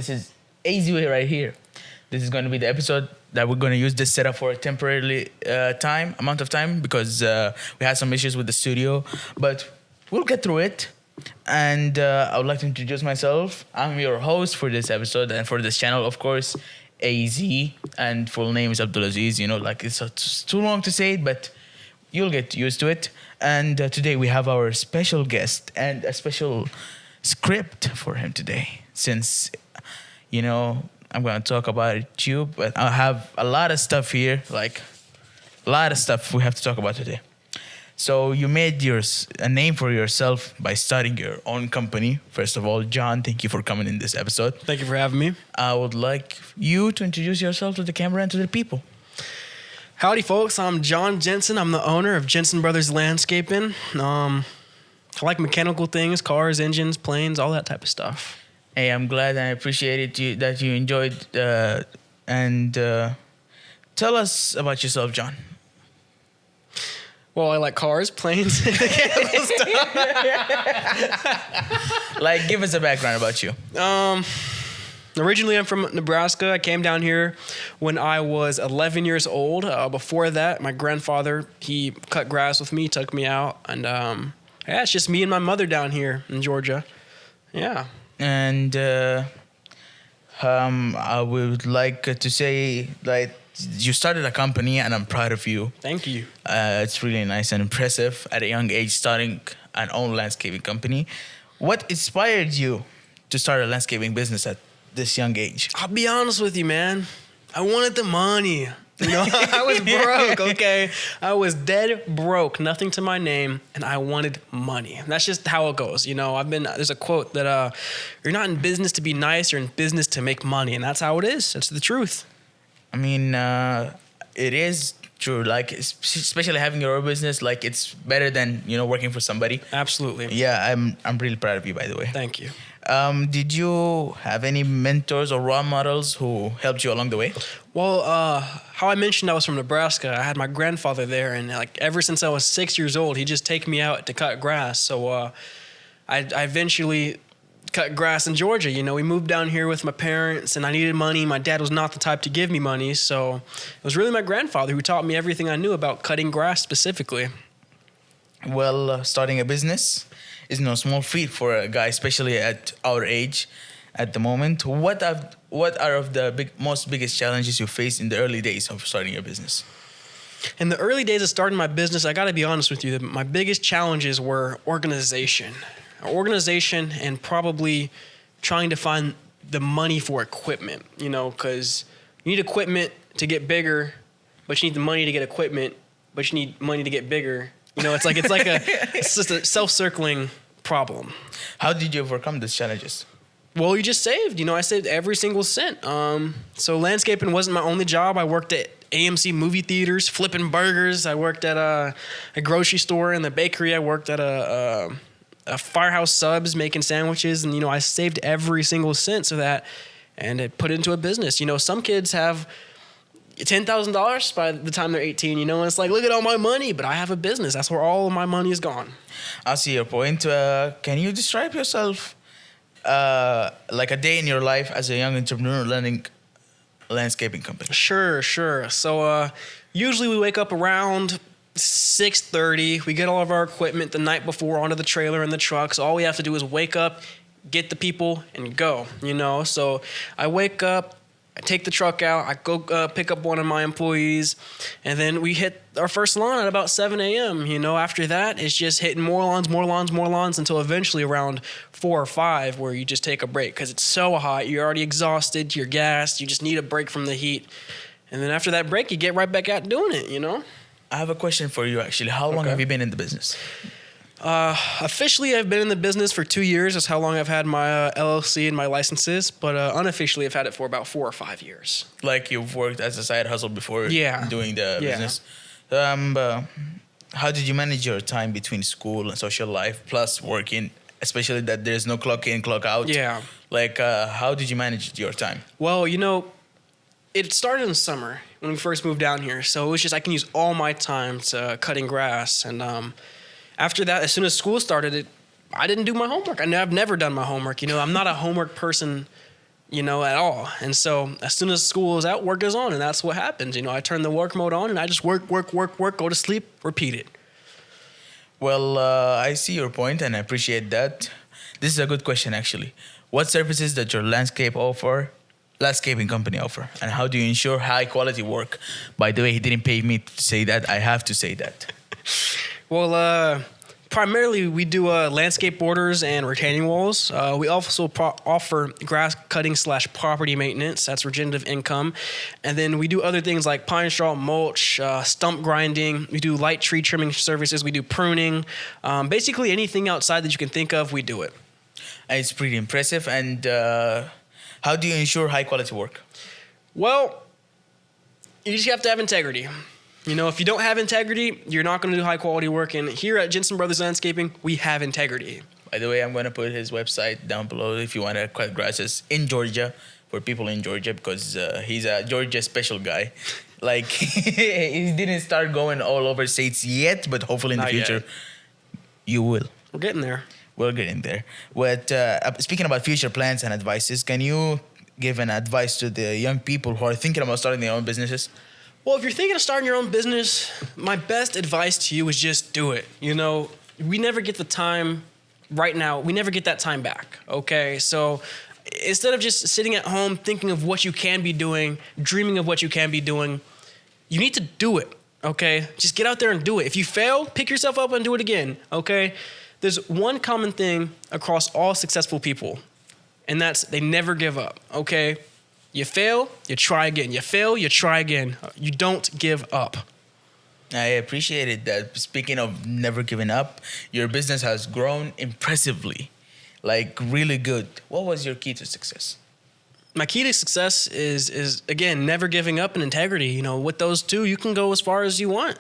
this is easy way right here. This is going to be the episode that we're going to use this setup for a temporarily amount of time because we had some issues with the studio, but we'll get through it. And I would like to introduce myself. I'm your host for this episode and for this channel, of course, AZ, and full name is Abdulaziz. You know, like it's too long to say it, but you'll get used to it. And today we have our special guest and a special script for him today, since, you know, I'm going to talk about you, but I have a lot of stuff here, like a lot of stuff we have to talk about today. So you made a name for yourself by starting your own company. First of all, John, thank you for coming in this episode. Thank you for having me. I would like you to introduce yourself to the camera and to the people. Howdy, folks. I'm John Jensen. I'm the owner of Jensen Brothers Landscaping. I like mechanical things, cars, engines, planes, all that type of stuff. Hey, I'm glad and I appreciate it that you enjoyed. And tell us about yourself, John. Well, I like cars, planes, mechanical stuff. Like, give us a background about you. Originally, I'm from Nebraska. I came down here when I was 11 years old. Before that, my grandfather, he cut grass with me, took me out. And yeah, it's just me and my mother down here in Georgia. Yeah. And I would like to say, like, you started a company, and I'm proud of you. Thank you. It's really nice and impressive at a young age, starting an own landscaping company. What inspired you to start a landscaping business at this young age? I'll be honest with you, man. I wanted the money. You know, I was broke, okay? I was dead broke, nothing to my name, and I wanted money. And that's just how it goes. You know, there's a quote that you're not in business to be nice, you're in business to make money. And that's how it is. That's the truth. I mean, it is true. Like, especially having your own business, like, it's better than, you know, working for somebody. Absolutely. Yeah, I'm really proud of you, by the way. Thank you. Did you have any mentors or role models who helped you along the way? Well, how I mentioned I was from Nebraska, I had my grandfather there, and like ever since I was 6 years old, he'd just take me out to cut grass. So I eventually cut grass in Georgia. You know, we moved down here with my parents, and I needed money. My dad was not the type to give me money, so it was really my grandfather who taught me everything I knew about cutting grass specifically. Well, starting a business is no small feat for a guy, especially at our age at the moment. What are of the most biggest challenges you faced in the early days of starting your business? In the early days of starting my business, I got to be honest with you, my biggest challenges were organization and probably trying to find the money for equipment, you know, because you need equipment to get bigger, but you need the money to get equipment, but you need money to get bigger. You know, it's just a self-circling problem. How did you overcome these challenges? Well, you just saved. You know, I saved every single cent. So landscaping wasn't my only job. I worked at AMC movie theaters, flipping burgers. I worked at a grocery store in the bakery. I worked at a Firehouse Subs making sandwiches. And, you know, I saved every single cent and it put it into a business. You know, some kids have $10,000 by the time they're 18, you know, and it's like, look at all my money, but I have a business. That's where all of my money is gone. I see your point. Can you describe yourself like a day in your life as a young entrepreneur running a landscaping company? Sure. So usually we wake up around 6:30. We get all of our equipment the night before onto the trailer and the truck. So all we have to do is wake up, get the people, and go, you know. So I wake up, I take the truck out, I go pick up one of my employees, and then we hit our first lawn at about 7 a.m. You know, after that, it's just hitting more lawns until eventually around 4 or 5 where you just take a break because it's so hot. You're already exhausted, you're gassed, you just need a break from the heat. And then after that break, you get right back out doing it, you know? I have a question for you, actually. How long have you been in the business? Officially, I've been in the business for 2 years. That's how long I've had my LLC and my licenses. But unofficially, I've had it for about 4 or 5 years. Like you've worked as a side hustle before doing the business. How did you manage your time between school and social life plus working, especially that there's no clock in, clock out? Yeah. Like, how did you manage your time? Well, you know, it started in the summer when we first moved down here. So it was just I can use all my time to cutting grass. And after that, as soon as school started, I didn't do my homework. I've never done my homework. You know, I'm not a homework person at all. And so as soon as school is out, work is on, and that's what happens. I turn the work mode on, and I just work, go to sleep, repeat it. Well, I see your point, and I appreciate that. This is a good question, actually. What services does your landscaping company offer, and how do you ensure high quality work? By the way, he didn't pay me to say that. I have to say that. Well, primarily we do landscape borders and retaining walls. We also offer grass cutting / property maintenance. That's regenerative income. And then we do other things like pine straw mulch, stump grinding. We do light tree trimming services. We do pruning. Basically anything outside that you can think of, we do it. And it's pretty impressive. And how do you ensure high quality work? Well, you just have to have integrity. If you don't have integrity, you're not going to do high quality work. And here at Jensen Brothers Landscaping, we have integrity. By the way, I'm going to put his website down below if you want to cut grasses in Georgia, for people in Georgia, because he's a Georgia special guy. Like, he didn't start going all over states yet, but hopefully in the Not future, yet. you will. We're getting there. We're getting there. But speaking about future plans and advices, can you give an advice to the young people who are thinking about starting their own businesses? Well, if you're thinking of starting your own business, my best advice to you is just do it. We never get the time right now. We never get that time back, okay? So instead of just sitting at home thinking of what you can be doing, dreaming of what you can be doing, you need to do it, okay? Just get out there and do it. If you fail, pick yourself up and do it again, okay? There's one common thing across all successful people, and that's they never give up, okay? You fail, you try again. You fail, you try again. You don't give up. I appreciated that. Speaking of never giving up, your business has grown impressively, like really good. What was your key to success? My key to success is again, never giving up and integrity. With those two, you can go as far as you want.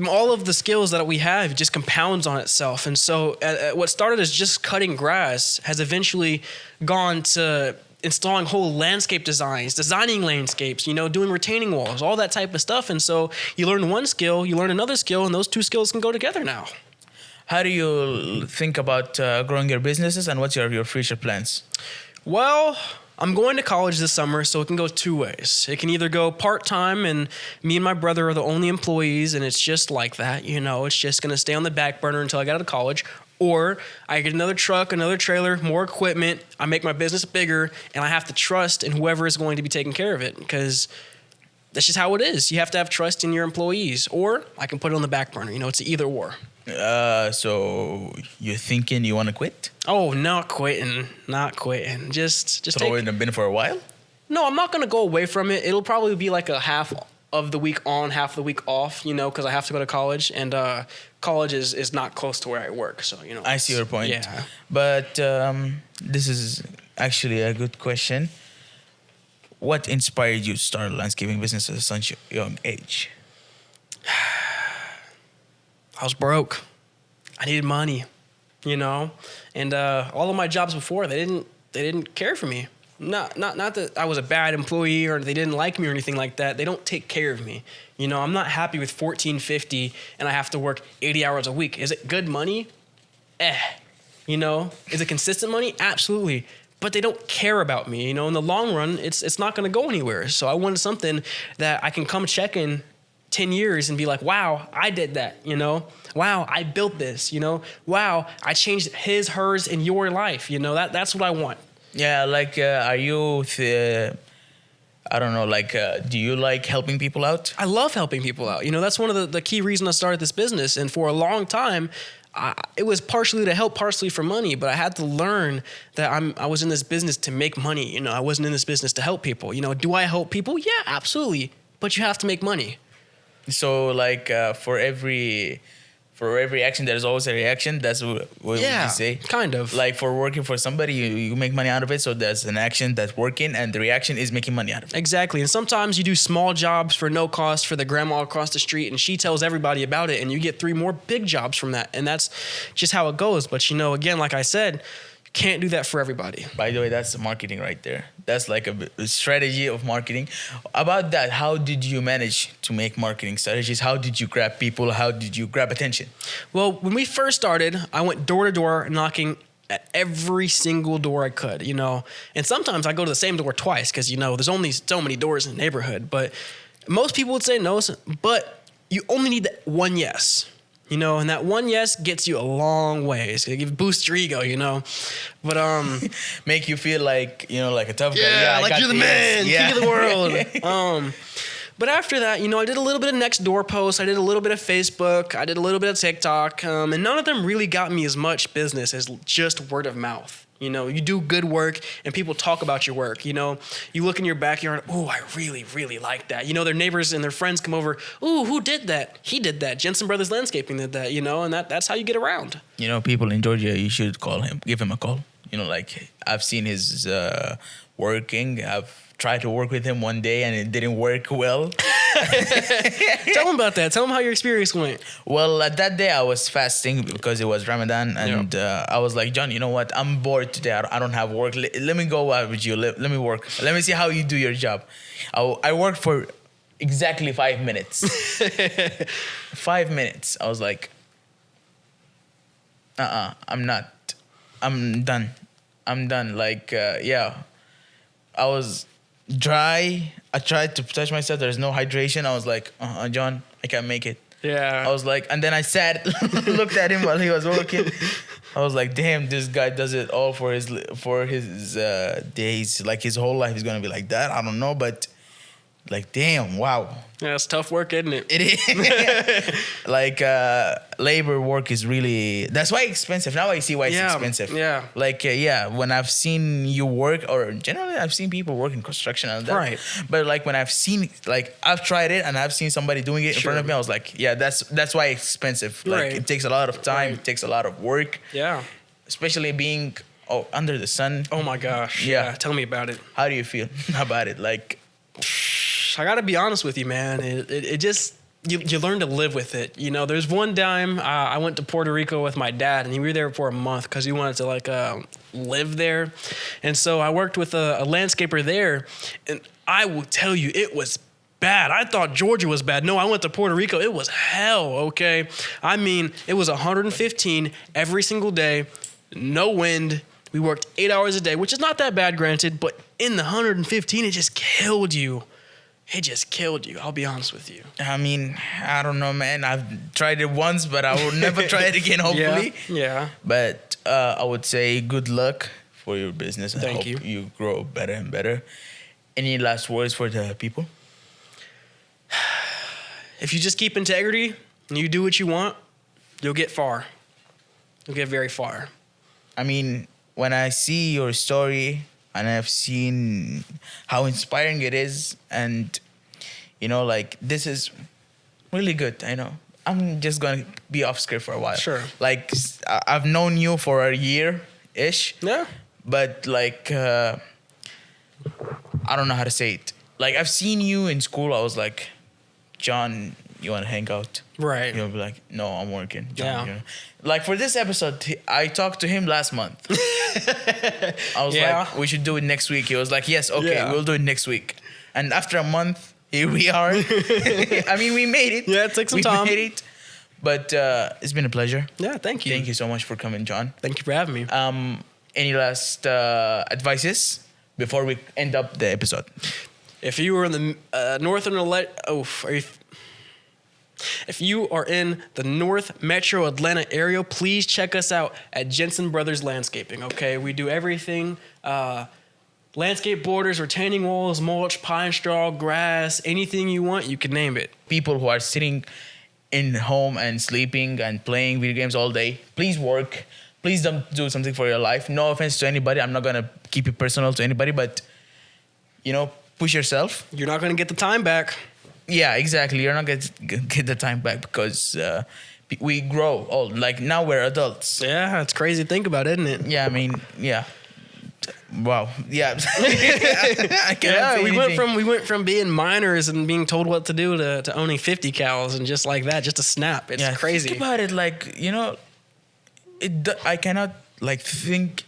All of the skills that we have just compounds on itself. And so what started as just cutting grass has eventually gone to installing whole landscape designs, designing landscapes, doing retaining walls, all that type of stuff. And so you learn one skill, you learn another skill, and those two skills can go together now. How do you think about growing your businesses, and what's your future plans? Well, I'm going to college this summer, so it can go two ways. It can either go part-time, and me and my brother are the only employees, and it's just like that. It's just going to stay on the back burner until I get out of college. Or I get another truck, another trailer, more equipment. I make my business bigger, and I have to trust in whoever is going to be taking care of it, because that's just how it is. You have to have trust in your employees. Or I can put it on the back burner. It's either or. So you're thinking you want to quit? Oh, not quitting. Just Throw it in the bin for a while? No, I'm not going to go away from it. It'll probably be like a half of the week on, half of the week off, because I have to go to college, and college is not close to where I work. So, I see your point. Yeah. But this is actually a good question. What inspired you to start a landscaping business at such a young age? I was broke. I needed money, and all of my jobs before, they didn't care for me. Not that I was a bad employee or they didn't like me or anything like that. They don't take care of me. I'm not happy with $14.50 and I have to work 80 hours a week. Is it good money? Is it consistent money? Absolutely. But they don't care about me. In the long run, it's not going to go anywhere. So I wanted something that I can come check in 10 years and be like, wow, I did that, Wow, I built this, Wow, I changed his, hers, and your life, That's what I want. Yeah, like, are you, I don't know, like, do you like helping people out? I love helping people out. That's one of the key reasons I started this business. And for a long time, it was partially to help, partially for money. But I had to learn that I was in this business to make money. I wasn't in this business to help people. Do I help people? Yeah, absolutely. But you have to make money. So, like, for every action, there's always a reaction. That's what you say. Kind of. Like, for working for somebody, you make money out of it. So there's an action that's working, and the reaction is making money out of it. Exactly. And sometimes you do small jobs for no cost for the grandma across the street, and she tells everybody about it, and you get 3 more big jobs from that. And that's just how it goes. But, again, like I said, can't do that for everybody. By the way, that's marketing right there. That's like a strategy of marketing. About that, how did you manage to make marketing strategies? How did you grab people? How did you grab attention? Well, when we first started, I went door to door knocking at every single door I could, you know. And sometimes I go to the same door twice because, you know, there's only so many doors in the neighborhood. But most people would say no, but you only need that one yes, you know, and that one yes gets you a long ways. It boosts your ego, you know. But Make you feel like, you know, like a tough guy. yeah, I like got you're the this. man, king of the world. But after that, you know, I did a little bit of next door posts. I did a little bit of Facebook. I did a little bit of TikTok. And none of them really got me as much business as just word of mouth. You know, you do good work and people talk about your work. You know, you look in your backyard. Oh, I really, really like that. You know, their neighbors and their friends come over. Ooh, who did that? He did that. Jensen Brothers Landscaping did that, you know, and that's how you get around. You know, people in Georgia, you should call him, give him a call. You know, like I've seen his working. I've tried to work with him one day and it didn't work well. Tell him about that. Tell him how your experience went. Well, at that day I was fasting because it was Ramadan, and I was like, John, you know what? I'm bored today. I don't have work. Let me go out with you. Let me work. Let me see how you do your job. I worked for exactly 5 minutes. 5 minutes. I was like, I'm not. I'm done. I'm done. Like, yeah. I was dry. I tried to touch myself. There's no hydration. I was like, John, I can't make it. Yeah. I was like, and then I sat, looked at him while he was working. I was like, damn, this guy does it all for his days. Like his whole life is gonna be like that. I don't know, but like, damn, wow. Yeah, it's tough work, isn't it? It is. Like labor work is really, that's why it's expensive. Now I see why it's expensive. Yeah. Like when I've seen you work, or generally I've seen people work in construction and that. Right. But like when I've seen, like I've tried it and I've seen somebody doing it in front of me, I was like, yeah, that's why it's expensive. Like Right. it takes a lot of time. Right. It takes a lot of work. Yeah. Especially being under the sun. Oh my gosh. Yeah. Tell me about it. How do you feel about it? Like, I gotta be honest with you, man. It just you learn to live with it. You know, there's one time I went to Puerto Rico with my dad, and we were there for a month because we wanted to like live there. And so I worked with a landscaper there, and I will tell you, it was bad. I thought Georgia was bad. No, I went to Puerto Rico. It was hell. Okay, I mean, it was 115 every single day, no wind. We worked 8 hours a day, which is not that bad, granted, but in the 115, it just killed you. It just killed you. I'll be honest with you. I mean, I don't know, man. I've tried it once, but I will never try it again, hopefully. Yeah. But I would say good luck for your business. I Thank hope you. you grow better and better. Any last words for the people? If you just keep integrity and you do what you want, you'll get far. You'll get very far. I mean, when I see your story and I've seen how inspiring it is, and, you know, like, this is really good. I know. I'm just going to be off script for a while. Sure. Like, I've known you for a year-ish. Yeah. But, like, I don't know how to say it. Like, I've seen you in school. I was like, John, you want to hang out? Right. You'll be like, no, I'm working. John, Yeah. you know. Like, for this episode, I talked to him last month. I was Yeah. like, we should do it next week. He was like, yes, okay, Yeah. we'll do it next week. And after a month, here we are. I mean, we made it. Yeah, it took some time. We made it. But it's been a pleasure. Yeah, thank you. Thank you so much for coming, John. Thank you for having me. Any last advices before we end up the episode? If you were in the if you are in the North Metro Atlanta area, please check us out at Jensen Brothers Landscaping. Okay, we do everything: landscape borders, retaining walls, mulch, pine straw, grass, anything you want, you can name it. People who are sitting in home and sleeping and playing video games all day, please work. Please don't do something for your life. No offense to anybody. I'm not gonna keep it personal to anybody, but, you know, push yourself. You're not gonna get the time back. Yeah, exactly. You're not going to get the time back because we grow old. Like, now we're adults. Yeah, it's crazy to think about, isn't it? Yeah, I mean, yeah. Wow. Yeah. I cannot say we anything. went from being minors and being told what to do to owning 50 cows, and just like that, just a snap. It's crazy. Think about it, like, you know, I cannot, like, think.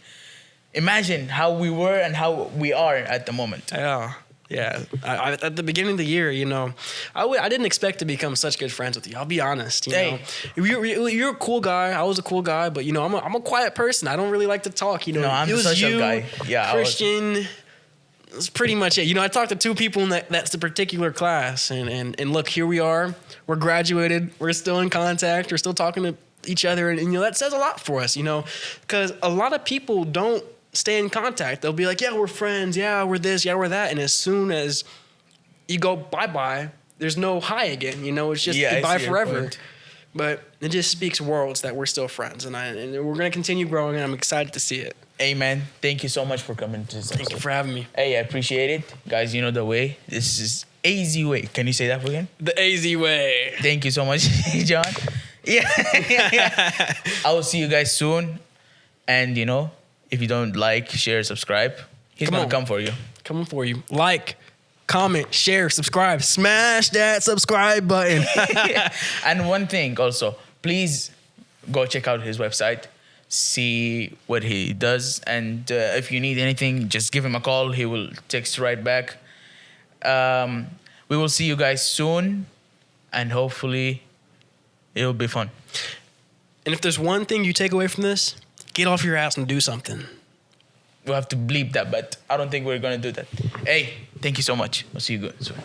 Imagine how we were and how we are at the moment. Yeah. Yeah, at the beginning of the year, you know, I didn't expect to become such good friends with you. I'll be honest. You know, you're a cool guy. I was a cool guy, but you know, I'm a quiet person. I don't really like to talk. You know, No, I'm the social guy. Yeah, Christian. That's pretty much it. You know, I talked to 2 people in that's the particular class, and look, here we are. We're graduated. We're still in contact. We're still talking to each other, and you know, that says a lot for us. You know, because a lot of people don't stay in contact. They'll be like, yeah, we're friends. Yeah, we're this. Yeah, we're that. And as soon as you go bye-bye, there's no hi again. You know, it's just goodbye forever. But it just speaks worlds that we're still friends. And we're going to continue growing, and I'm excited to see it. Amen. Thank you so much for coming to this episode. Thank you for having me. Hey, I appreciate it. Guys, you know the way. This is AZ way. Can you say that again? The AZ way. Thank you so much, John. Yeah. I will see you guys soon. And, you know, if you don't like, share, subscribe, he's going to come for you. Coming for you. Like, comment, share, subscribe. Smash that subscribe button. And one thing also, please go check out his website. See what he does. And if you need anything, just give him a call. He will text right back. We will see you guys soon. And hopefully it'll be fun. And if there's one thing you take away from this, get off your ass and do something. We'll have to bleep that, but I don't think we're going to do that. Hey, thank you so much. I'll see you soon.